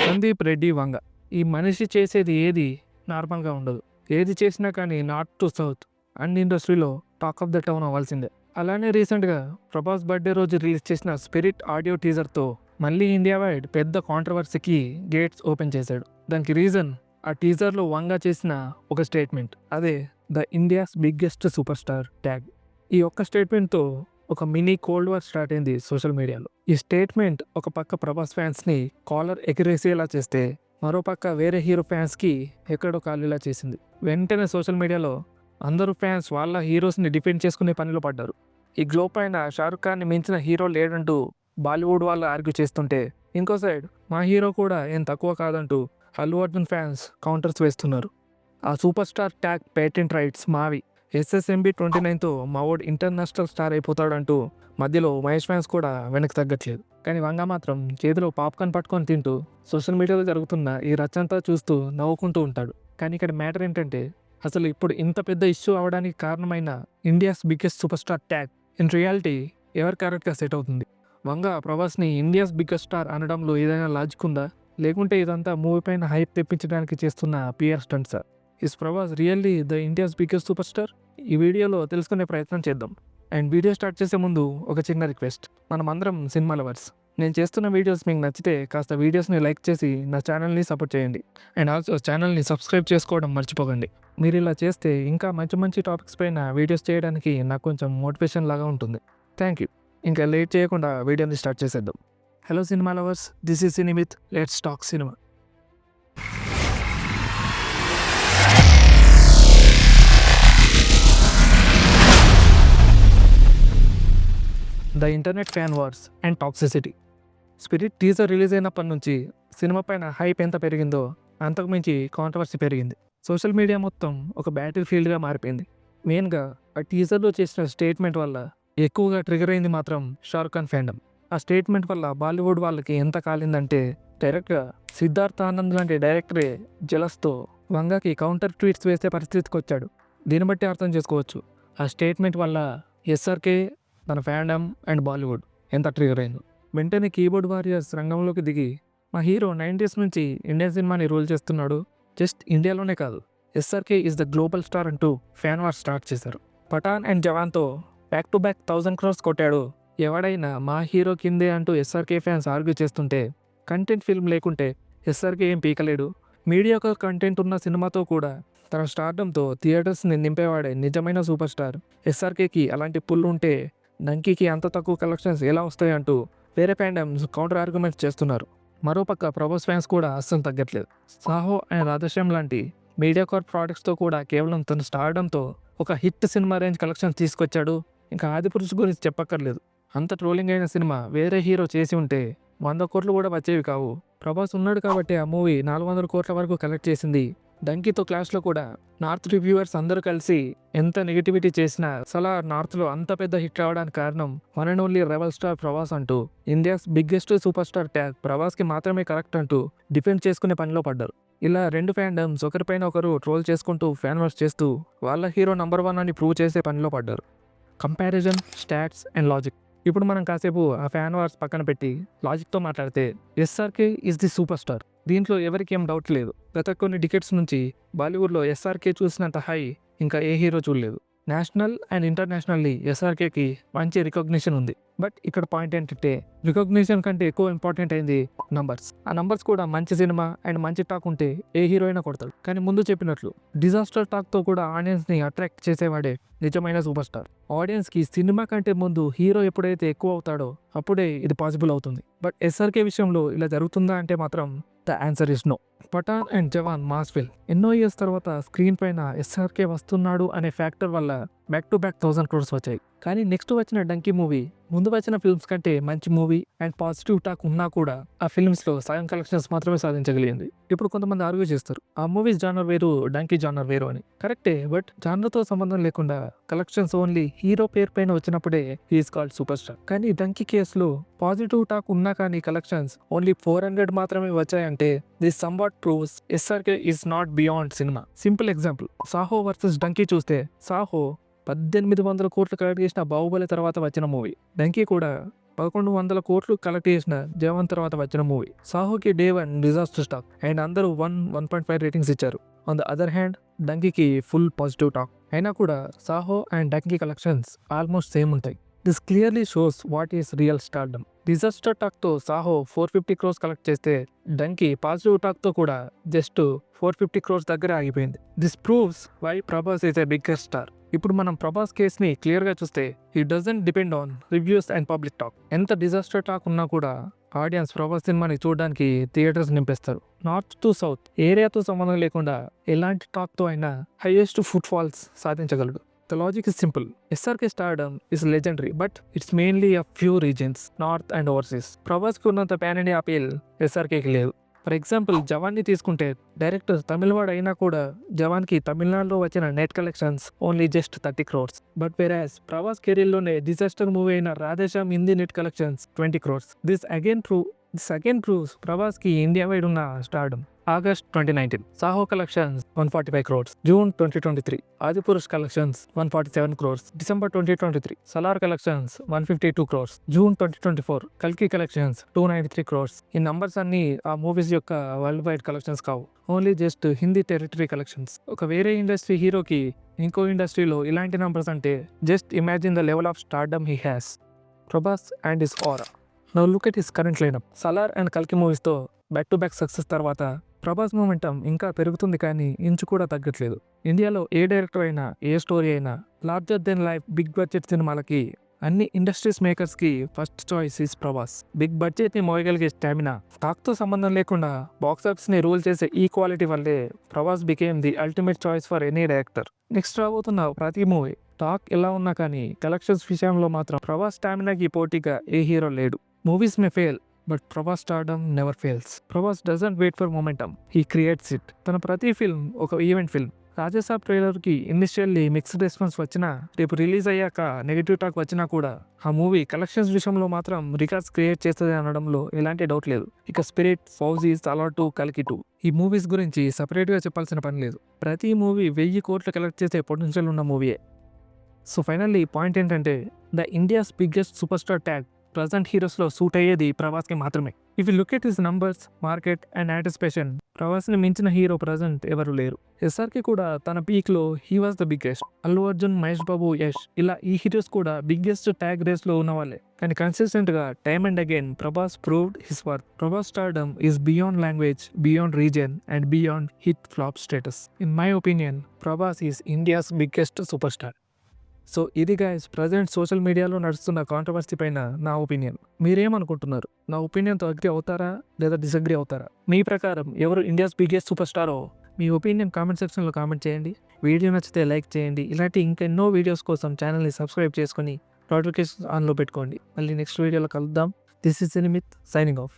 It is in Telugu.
సందీప్ రెడ్డి వంగ. ఈ మనిషి చేసేది ఏది నార్మల్గా ఉండదు. ఏది చేసినా కానీ నార్త్ టు సౌత్ అన్ని ఇండస్ట్రీలో టాక్ ఆఫ్ ద టౌన్ అవ్వాల్సిందే. అలానే రీసెంట్గా ప్రభాస్ బర్త్డే రోజు రిలీజ్ చేసిన స్పిరిట్ ఆడియో టీజర్తో మళ్ళీ ఇండియా వైడ్ పెద్ద కాంట్రవర్సీకి గేట్స్ ఓపెన్ చేశాడు. దానికి రీజన్ ఆ టీజర్లో వంగ చేసిన ఒక స్టేట్మెంట్. అదే the India's biggest super star tag. ఈ ఒక్క స్టేట్మెంట్తో ఒక మినీ కోల్డ్ వార్ స్టార్ట్ అయింది సోషల్ మీడియాలో. ఈ స్టేట్మెంట్ ఒక పక్క ప్రభాస్ ఫ్యాన్స్ని కాలర్ ఎగిరేసేలా చేస్తే, మరో పక్క వేరే హీరో ఫ్యాన్స్కి ఎక్కడో కాలేలా చేసింది. వెంటనే సోషల్ మీడియాలో అందరూ ఫ్యాన్స్ వాళ్ళ హీరోస్ని డిఫెండ్ చేసుకునే పనిలో పడ్డారు. ఈ గ్లోబ్ పైన షారుఖ్ ఖాన్ని మించిన హీరో లేడంటూ బాలీవుడ్ వాళ్ళు ఆర్గ్యూ చేస్తుంటే, ఇంకో సైడ్ మా హీరో కూడా ఏం తక్కువ కాదంటూ అల్లు అర్జున్ ఫ్యాన్స్ కౌంటర్స్ వేస్తున్నారు. ఆ super star tag patent rights మావి, SSMB 29తో మావోడ్ ఇంటర్నేషనల్ స్టార్ అయిపోతాడంటూ మధ్యలో మహేష్ ఫ్యాన్స్ కూడా వెనక్కి తగ్గట్లేదు. కానీ వంగ మాత్రం చేతిలో పాప్కార్న్ పట్టుకొని తింటూ సోషల్ మీడియాలో జరుగుతున్న ఈ రచ్చంతా చూస్తూ నవ్వుకుంటూ ఉంటాడు. కానీ ఇక్కడ మ్యాటర్ ఏంటంటే, అసలు ఇప్పుడు ఇంత పెద్ద ఇష్యూ అవడానికి కారణమైన India's biggest super star tag in reality ఎవరు కరెక్ట్గా సెట్ అవుతుంది? వంగ ప్రభాస్ని ఇండియాస్ బిగ్గెస్ట్ స్టార్ అనడంలో ఏదైనా లాజిక్ ఉందా, లేకుంటే ఇదంతా మూవీ పైన హైప్ తెప్పించడానికి చేస్తున్న PR స్టంట్సా? Is Prabhas really the India's biggest super star? ఈ వీడియోలో తెలుసుకునే ప్రయత్నం చేద్దాం. అండ్ వీడియో స్టార్ట్ చేసే ముందు ఒక చిన్న రిక్వెస్ట్. మనం అందరం సినిమా లవర్స్. నేను చేస్తున్న వీడియోస్ మీకు నచ్చితే కాస్త వీడియోస్ని లైక్ చేసి నా ఛానల్ని సపోర్ట్ చేయండి. అండ్ ఆల్సో ఛానల్ని సబ్స్క్రైబ్ చేసుకోవడం మర్చిపోకండి. మీరు ఇలా చేస్తే ఇంకా మంచి మంచి టాపిక్స్ పైన వీడియోస్ చేయడానికి నాకు కొంచెం మోటివేషన్ లాగా ఉంటుంది. Thank you. ఇంకా లేట్ చేయకుండా వీడియోని స్టార్ట్ చేసేద్దాం. Hello cinema lovers, this is Cinemith. Let's talk cinema. The internet fan wars and toxicity. Spirit teaser release అయినప్పటి నుంచి సినిమా పైన హైప్ ఎంత పెరిగిందో అంతకుమించి కాంట్రవర్సీ పెరిగింది. సోషల్ మీడియా మొత్తం ఒక బ్యాటిల్ ఫీల్డ్గా మారిపోయింది. మెయిన్గా ఆ టీజర్లో చేసిన స్టేట్మెంట్ వల్ల ఎక్కువగా ట్రిగర్ అయింది మాత్రం షారుఖ్ ఖాన్ ఫ్యాండమ్. ఆ స్టేట్మెంట్ వల్ల బాలీవుడ్ వాళ్ళకి ఎంత కాలిందంటే, డైరెక్ట్గా సిద్ధార్థ్ ఆనంద్ లాంటి డైరెక్టరే జలస్తో వంగకి కౌంటర్ ట్వీట్స్ వేసే పరిస్థితికి వచ్చాడు. దీన్ని బట్టి అర్థం చేసుకోవచ్చు ఆ స్టేట్మెంట్ వల్ల SRK, తన ఫ్యాండమ్ అండ్ బాలీవుడ్ ఎంత ట్రిగర్ అయిందో. వెంటనే కీబోర్డ్ వారియర్స్ రంగంలోకి దిగి మా హీరో 90s నుంచి ఇండియన్ సినిమాని రూల్ చేస్తున్నాడు, జస్ట్ ఇండియాలోనే కాదు, SRK is the global star అంటూ ఫ్యాన్ వార్ స్టార్ట్ చేశారు. పఠాన్ అండ్ జవాన్తో బ్యాక్ టు బ్యాక్ 1000 crores కొట్టాడు, ఎవడైనా మా హీరో కిందే అంటూ SRK ఫ్యాన్స్ ఆర్గ్యూ చేస్తుంటే, కంటెంట్ ఫిల్మ్ లేకుంటే SRK ఏం పీకలేడు, మీడియాకర్ కంటెంట్ ఉన్న సినిమాతో కూడా తన స్టార్డంతో థియేటర్స్ని నింపేవాడే నిజమైన సూపర్ స్టార్. SRKకి అలాంటి పుల్ ఉంటే డంకీకి అంత తక్కువ కలెక్షన్స్ ఎలా వస్తాయంటూ వేరే ఫ్యాండమ్స్ కౌంటర్ ఆర్గ్యుమెంట్స్ చేస్తున్నారు. మరోపక్క ప్రభాస్ ఫ్యాన్స్ కూడా అస్సలు తగ్గట్లేదు. సాహో అండ్ రాధశ్యామ్ లాంటి మీడియాకార్ ప్రాడక్ట్స్తో కూడా కేవలం తన స్టార్డంతో ఒక హిట్ సినిమా రేంజ్ కలెక్షన్స్ తీసుకొచ్చాడు. ఇంకా ఆదిపురుష్ గురించి చెప్పక్కర్లేదు. అంత ట్రోలింగ్ అయిన సినిమా వేరే హీరో చేసి ఉంటే 100 crores కూడా వచ్చేవి కావు. ప్రభాస్ ఉన్నాడు కాబట్టి ఆ మూవీ 400 crores వరకు కలెక్ట్ చేసింది. డంకీతో క్లాష్లో కూడా నార్త్ రివ్యూవర్స్ అందరూ కలిసి ఎంత నెగిటివిటీ చేసినా అసలు నార్త్లో అంత పెద్ద హిట్ రావడానికి కారణం one and only rebel star Prabhas అంటూ India's biggest super star tag ప్రభాస్కి మాత్రమే కరెక్ట్ అంటూ డిఫెండ్ చేసుకునే పనిలో పడ్డారు. ఇలా రెండు ఫ్యాండమ్స్ ఒకరిపైన ఒకరు ట్రోల్ చేసుకుంటూ ఫ్యాన్ వార్స్ చేస్తూ వాళ్ళ హీరో నంబర్ 1 అని ప్రూవ్ చేసే పనిలో పడ్డారు. Comparison, stats and logic. ఇప్పుడు మనం కాసేపు ఆ ఫ్యాన్ వార్స్ పక్కన పెట్టి లాజిక్తో మాట్లాడితే, SRK is the super star. దీంట్లో ఎవరికి ఏం డౌట్ లేదు. గత కొన్ని డికెట్స్ నుంచి బాలీవుడ్లో SRK చూసినంత హై ఇంకా ఏ హీరో చూడలేదు. నేషనల్ అండ్ ఇంటర్నేషనల్లీ SRKకి మంచి రికగ్నిషన్ ఉంది. బట్ ఇక్కడ పాయింట్ ఏంటంటే, రికగ్నిషన్ కంటే ఎక్కువ ఇంపార్టెంట్ అయింది నంబర్స్. ఆ నంబర్స్ కూడా మంచి సినిమా అండ్ మంచి టాక్ ఉంటే ఏ హీరో అయినా కొడతాడు. కానీ ముందు చెప్పినట్లు డిజాస్టర్ టాక్తో కూడా ఆడియన్స్ని అట్రాక్ట్ చేసేవాడే నిజమైన సూపర్ స్టార్. ఆడియన్స్కి సినిమా కంటే ముందు హీరో ఎప్పుడైతే ఎక్కువ అవుతాడో అప్పుడే ఇది పాసిబుల్ అవుతుంది. బట్ SRK విషయంలో ఇలా జరుగుతుందా అంటే మాత్రం the answer is no. Pathaan and Jawan mass film. ఎన్నో ఇయర్స్ తర్వాత స్క్రీన్ పైన SRK వస్తున్నాడు అనే ఫ్యాక్టర్ వల్ల బ్యాక్ టు బ్యాక్ 1000 crores వచ్చాయి. కానీ నెక్స్ట్ వచ్చిన డంకీ మూవీ ముందు వచ్చిన ఫిల్మ్స్ కంటే మంచి మూవీ అండ్ పాజిటివ్ టాక్ ఉన్నా కూడా ఆ ఫిల్మ్స్లో సగం కలెక్షన్స్ మాత్రమే సాధించగలిగింది. ఇప్పుడు కొంతమంది ఆర్గ్యూ చేస్తారు, ఆ మూవీస్ జానర్ వేరు, డంకీ జానర్ వేరు అని. కరెక్టే, బట్ జానర్తో సంబంధం లేకుండా కలెక్షన్స్ ఓన్లీ హీరో పేరు పైన వచ్చినప్పుడే హీఈస్ కాల్డ్ సూపర్ స్టార్. కానీ డంకీ కేసులో పాజిటివ్ టాక్ ఉన్నా కానీ కలెక్షన్స్ ఓన్లీ 400 మాత్రమే వచ్చాయంటే this somewhat proves SRK is not beyond cinema. Simple example, Saaho versus donkey చూస్తే సాహో 1800 కోట్లు కలెక్ట్ చేసిన బాహుబలి తర్వాత వచ్చిన మూవీ. డంకీ కూడా 1100 కోట్లు కలెక్ట్ చేసిన జవాన్ తర్వాత వచ్చిన మూవీ. సాహోకి డే 1 డిజాస్టర్ స్టాక్ అండ్ అందరూ 1.5 రేటింగ్స్ ఇచ్చారు. ఆన్ ద అదర్ హ్యాండ్ డంకీకి ఫుల్ పాజిటివ్ టాక్. అయినా కూడా Saaho and Dunki collections almost same ఉంటాయి. This clearly shows what is real stardom. Disaster టాక్తో సాహో 450 క్రోర్స్ కలెక్ట్ చేస్తే డంకీ పాజిటివ్ టాక్తో కూడా జస్ట్ 450 క్రోర్స్ దగ్గర ఆగిపోయింది. This proves why Prabhas is a biggest star. ఇప్పుడు మనం ప్రభాస్ కేస్ని క్లియర్గా చూస్తే he doesn't depend on reviews and public talk. ఎంత డిజాస్టర్ టాక్ ఉన్నా కూడా ఆడియన్స్ ప్రభాస్ సినిమాని చూడడానికి థియేటర్స్ నింపేస్తారు. నార్త్ టు సౌత్ ఏరియాతో సంబంధం లేకుండా ఎలాంటి టాక్తో అయినా హైయెస్ట్ ఫుట్ ఫాల్స్ సాధించగలడు. The logic is simple. SRK stardom is legendary, but it's mainly a few regions, north and overseas. ప్రభాస్కి ఉన్నంత పాన్ ఇండియా అపీల్ ఎస్ఆర్కేకి లేదు. ఫర్ ఎగ్జాంపుల్ జవాన్ని తీసుకుంటే డైరెక్టర్ తమిళవాడు అయినా కూడా జవాన్కి తమిళనాడులో వచ్చిన net collections only just 30 crores. But whereas Prabhas కెరీర్లోనే డిజాస్టర్ మూవీ అయిన Radhe Shyam Hindi net collections 20 crores. This again proves ప్రభాస్కి ఇండియా వైడ్ ఉన్న stardom. August 2019 Saaho collections 145 crores. June 2023 Adipurush collections 147 crores. December 2023 Salaar collections 152 crores. June 2024 కల్కి కలెక్షన్స్ 293 crores. ఈ నంబర్స్ అన్ని ఆ మూవీస్ యొక్క వరల్డ్ వైడ్ కలెక్షన్స్ కావు, only just Hindi territory collections. ఒక వేరే ఇండస్ట్రీ హీరోకి ఇంకో ఇండస్ట్రీలో ఇలాంటి నంబర్స్ అంటే just imagine the level of stardom he has. Prabhas and his aura. Now look at his current lineup. Salaar and కల్కి మూవీస్తో బ్యాక్ టు బ్యాక్ సక్సెస్ తర్వాత ప్రభాస్ మూమెంటం ఇంకా పెరుగుతుంది కానీ ఇంచు కూడా తగ్గట్లేదు. ఇండియాలో ఏ డైరెక్టర్ అయినా ఏ స్టోరీ అయినా larger than life big budget సినిమాలకి అన్ని ఇండస్ట్రీస్ మేకర్స్కి first choice is Prabhas. Big బడ్జెట్ని మోయగలిగే స్టామినా, టాక్తో సంబంధం లేకుండా బాక్స్ ఆఫీస్ని రూల్ చేసే ఈ క్వాలిటీ వల్లే Prabhas became the ultimate choice for any director. Next రాబోతున్న ప్రతి మూవీ టాక్ ఎలా ఉన్నా కానీ కలెక్షన్స్ విషయంలో మాత్రం ప్రభాస్ స్టామినాకి పోటీగా ఏ హీరో లేడు. Movies may fail but Prabhas stardom never fails. Prabhas doesn't wait for momentum, he creates it. తన ప్రతి ఫిల్మ్ ఒక ఈవెంట్ ఫిల్మ్. రాజాసాబ్ ట్రైలర్కి ఇనిషియల్లీ మిక్స్డ్ రెస్పాన్స్ వచ్చినా రేపు రిలీజ్ అయ్యాక నెగిటివ్ టాక్ వచ్చినా కూడా ఆ మూవీ కలెక్షన్స్ విషయంలో మాత్రం రికార్డ్స్ క్రియేట్ చేస్తుంది అనడంలో ఎలాంటి డౌట్ లేదు. ఇక స్పిరిట్, ఫౌజీ, సలార్ 2, కల్కి 2 ఈ మూవీస్ గురించి సపరేట్గా చెప్పాల్సిన పని లేదు. ప్రతి మూవీ 1000 కోట్లు కలెక్ట్ చేసే పొటెన్షియల్ ఉన్న మూవీయే. సో ఫైనల్లీ పాయింట్ ఏంటంటే the India's biggest super star tag present హీరోస్లో సూట్ అయ్యేది ప్రభాస్కి మాత్రమే. If you look at his numbers, market and anticipation ప్రభాస్ని మించిన హీరో ప్రజెంట్ ఎవరు లేరు. ఎస్ఆర్కి కూడా తన పీక్లో he was the biggest. Allu Arjun, Mahesh Babu, Yash ఇలా ఈ హీరోస్ కూడా బిగ్గెస్ట్ ట్యాగ్ రేస్లో ఉన్న వాళ్ళే. కానీ కన్సిస్టెంట్గా time and again Prabhas proved his worth. Prabhas stardom is beyond language, beyond reason and beyond hit flop status. In my opinion Prabhas is India's biggest super star. So ఇది గైస్ ప్రజెంట్ సోషల్ మీడియాలో నడుస్తున్న కాంట్రవర్సీ పైన నా ఒపీనియన్. మీరేమనుకుంటున్నారు? నా ఒపీనియన్తో అగ్రీ అవుతారా లేదా డిసగ్రీ అవుతారా? మీ ప్రకారం ఎవరు ఇండియాస్ బిగ్గెస్ట్ సూపర్ స్టారో మీ ఒపీనియన్ కామెంట్ సెక్షన్లో కామెంట్ చేయండి. వీడియో నచ్చితే లైక్ చేయండి. ఇలాంటి ఇంకెన్నో వీడియోస్ కోసం ఛానల్ని సబ్స్క్రైబ్ చేసుకొని నోటిఫికేషన్ ఆన్లో పెట్టుకోండి. మళ్ళీ నెక్స్ట్ వీడియోలో కలుద్దాం. This is Nimit signing off.